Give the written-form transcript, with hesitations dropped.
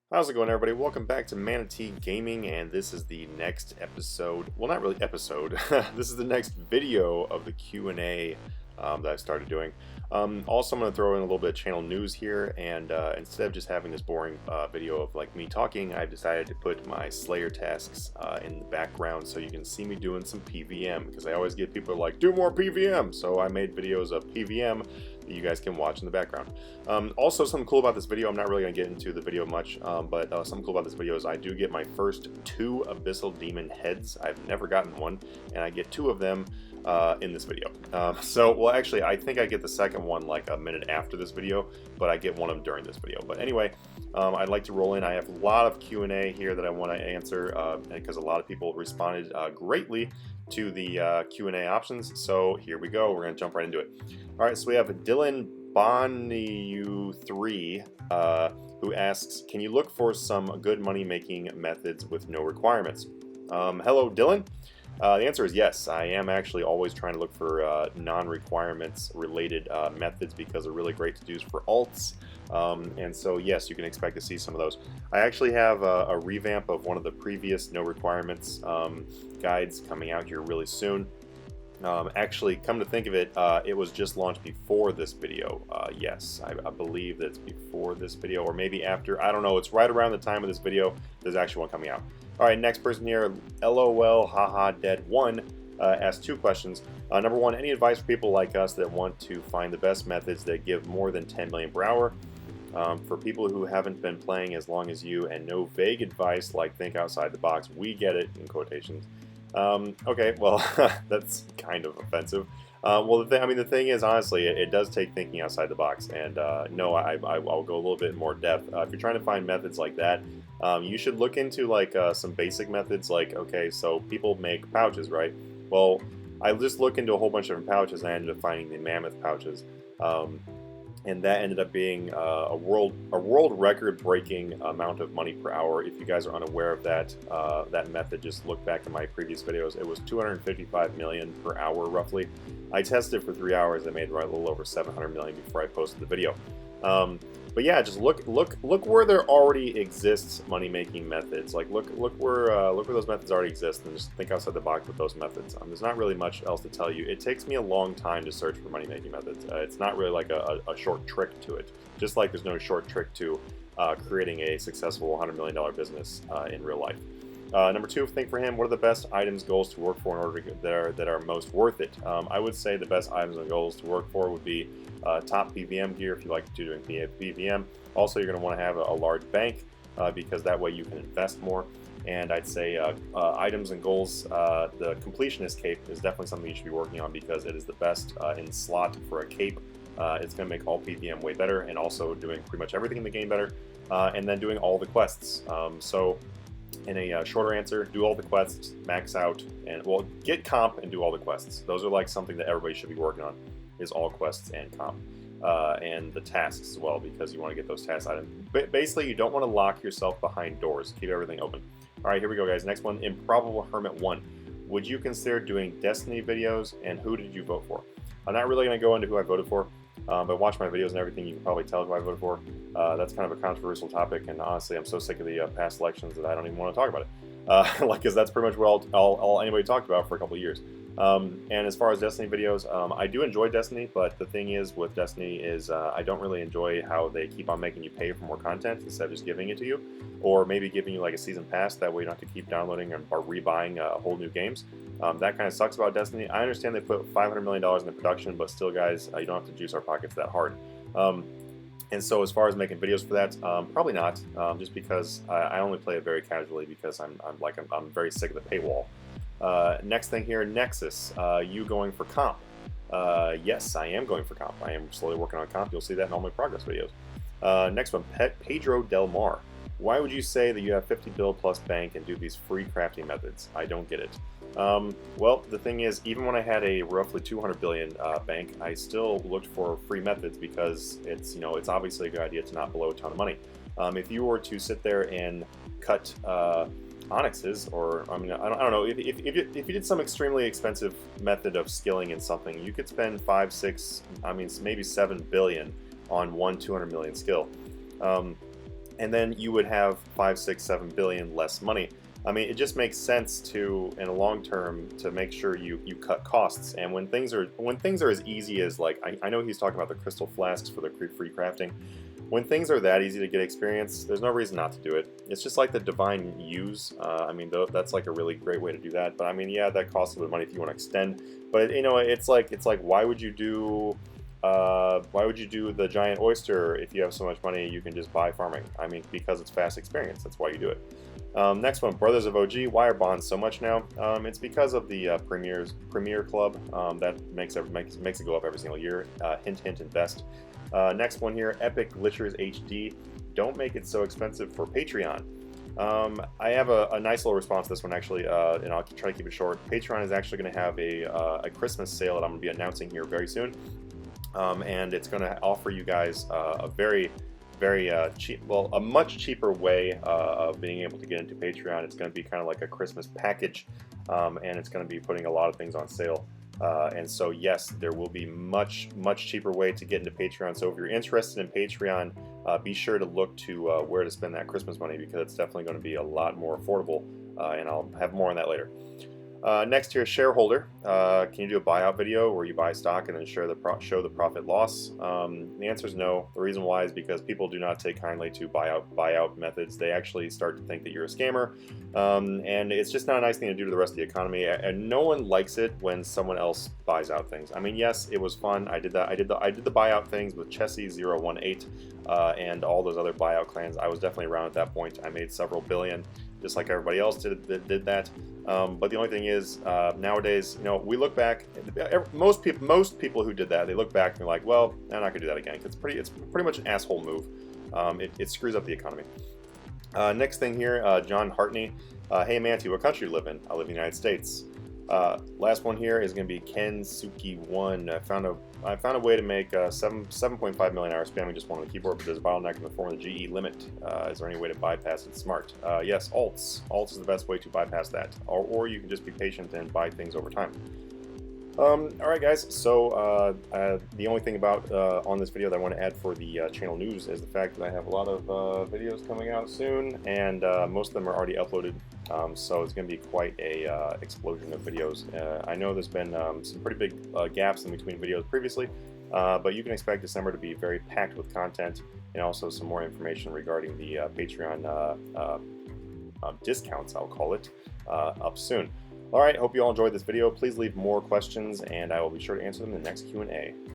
How's it going, everybody? Welcome back to Manatee Gaming, and this is the next episode. Well, not really episode. This is the next video of the Q&A that I started doing. Also, I'm going to throw in a little bit of channel news here, and instead of just having this boring video of like me talking, I've decided to put my Slayer tasks in the background so you can see me doing some PVM, because I always get people like, do more PVM! So I made videos of PVM that you guys can watch in the background. Also, something cool about this video, I'm not really going to get into the video much, but something cool about this video is I do get my first 2 Abyssal Demon heads. I've never gotten one, and I get 2 of them in this video. Well, actually, I think I get the second one like a minute after this video, but I get one of them during this video. But anyway, I'd like to roll in. I have a lot of Q&A here that I want to answer because a lot of people responded greatly to the Q&A options. So here we go. We're going to jump right into it. All right, so we have Dylan Boniu3 who asks, can you look for some good money-making methods with no requirements? Hello, Dylan. The answer is yes. I am actually always trying to look for non-requirements related methods because they're really great to use for alts. And so yes, you can expect to see some of those. I actually have a revamp of one of the previous no requirements guides coming out here really soon. Actually, come to think of it, it was just launched before this video. Yes, I believe that it's before this video, or maybe after. I don't know. It's right around the time of this video. There's actually one coming out. All right, next person here, LOL haha dead 1, asked 2 questions. Number 1, any advice for people like us that want to find the best methods that give more than 10 million per hour? For people who haven't been playing as long as you and no vague advice like think outside the box, we get it, in quotations. Okay, well, that's kind of offensive. Well, the thing is, honestly, it does take thinking outside the box, and no, I'll go a little bit more depth. If you're trying to find methods like that, you should look into like some basic methods, like, okay, so people make pouches, right? Well, I just looked into a whole bunch of different pouches, and I ended up finding the mammoth pouches. And that ended up being a world record breaking amount of money per hour. If you guys are unaware of that that method, just look back at my previous videos. It was 255 million per hour roughly. I tested for 3 hours. I made right a little over 700 million before I posted the video. But yeah, just look where there already exists money-making methods. Like look where those methods already exist, and just think outside the box with those methods. There's not really much else to tell you. It takes me a long time to search for money-making methods. It's not really like a short trick to it. Just like there's no short trick to creating a successful $100 million business in real life. Number 2, think for him, what are the best items, goals to work for in order to that are most worth it? I would say the best items and goals to work for would be top PVM gear if you like to doing PVM. Also, you're going to want to have a large bank because that way you can invest more. And I'd say items and goals, the completionist cape is definitely something you should be working on because it is the best in slot for a cape. It's going to make all PVM way better, and also doing pretty much everything in the game better, and then doing all the quests. So in a shorter answer, do all the quests, max out, and well, get comp and do all the quests. Those are like something that everybody should be working on, is all quests and comp. And the tasks as well, because you want to get those task items. Basically, you don't want to lock yourself behind doors. Keep everything open. All right, here we go, guys. Next one, Improbable Hermit 1. Would you consider doing Destiny videos, and who did you vote for? I'm not really going to go into who I voted for, but watch my videos and everything, you can probably tell who I voted for. That's kind of a controversial topic, and honestly, I'm so sick of the past elections that I don't even want to talk about it. Because that's pretty much what all anybody talked about for a couple of years. And as far as Destiny videos, I do enjoy Destiny, but the thing is with Destiny is I don't really enjoy how they keep on making you pay for more content instead of just giving it to you, or maybe giving you like a season pass, that way you don't have to keep downloading or rebuying whole new games. That kind of sucks about Destiny. I understand they put $500 million into production, but still, guys, you don't have to juice our pockets that hard. And so as far as making videos for that, probably not, just because I only play it very casually because I'm very sick of the paywall. Next thing here, Nexus, you going for comp? Yes, I am going for comp. I am slowly working on comp. You'll see that in all my progress videos. Next one, Pedro Del Mar. Why would you say that you have 50 build plus bank and do these free crafting methods? I don't get it. Well, the thing is, even when I had a roughly 200 billion bank, I still looked for free methods because it's obviously a good idea to not blow a ton of money. If you were to sit there and cut onyxes, or I don't know, if you did some extremely expensive method of skilling in something, you could spend 5, 6, maybe 7 billion on one 200 million skill. and then you would have 5, 6, 7 billion less money. I mean, it just makes sense to, in a long term, to make sure you cut costs. And when things are as easy as, like, I know he's talking about the crystal flasks for the free crafting. When things are that easy to get experience, there's no reason not to do it. It's just like the divine use. I mean, that's like a really great way to do that. But I mean, yeah, that costs a bit of money if you want to extend. But you know, it's like why would you do the giant oyster if you have so much money you can just buy farming? I mean, because it's fast experience. That's why you do it. Next one, Brothers of OG. Why are bonds so much now? It's because of the Premier Club that makes it go up every single year. Hint, hint, invest. Next one here, Epic Glitchers HD. Don't make it so expensive for Patreon. I have a nice little response to this one, actually, and I'll try to keep it short. Patreon is actually going to have a Christmas sale that I'm going to be announcing here very soon. And it's going to offer you guys a very cheap, well, a much cheaper way of being able to get into Patreon. It's going to be kind of like a Christmas package, and it's going to be putting a lot of things on sale. And so, yes, there will be much cheaper way to get into Patreon. So if you're interested in Patreon, be sure to look to where to spend that Christmas money, because it's definitely going to be a lot more affordable, and I'll have more on that later. Next here, shareholder. Can you do a buyout video where you buy stock and then show the profit loss? The answer is no. The reason why is because people do not take kindly to buyout methods. They actually start to think that you're a scammer, and it's just not a nice thing to do to the rest of the economy. And no one likes it when someone else buys out things. I mean, yes, it was fun. I did that. I did the buyout things with Chessie018 and all those other buyout clans. I was definitely around at that point. I made several billion, just like everybody else did that. But the only thing is, nowadays, you know, we look back. Most people who did that, they look back and they're like, well, I'm not gonna do that again. It's pretty much an asshole move. It screws up the economy. Next thing here, John Hartney. Hey Manatee, what country do you live in? I live in the United States. Last one here is going to be Kensuki1. I found a way to make 7.5 million hours spamming just one on the keyboard, but there's a bottleneck in the form of the GE limit. Is there any way to bypass it smart? Yes, alts. Alts is the best way to bypass that. Or you can just be patient and buy things over time. Alright guys, so the only thing about on this video that I want to add for the channel news is the fact that I have a lot of videos coming out soon, and most of them are already uploaded, so it's going to be quite a explosion of videos. I know there's been some pretty big gaps in between videos previously, but you can expect December to be very packed with content, and also some more information regarding the Patreon discounts, I'll call it, up soon. Alright, hope you all enjoyed this video. Please leave more questions, and I will be sure to answer them in the next Q&A.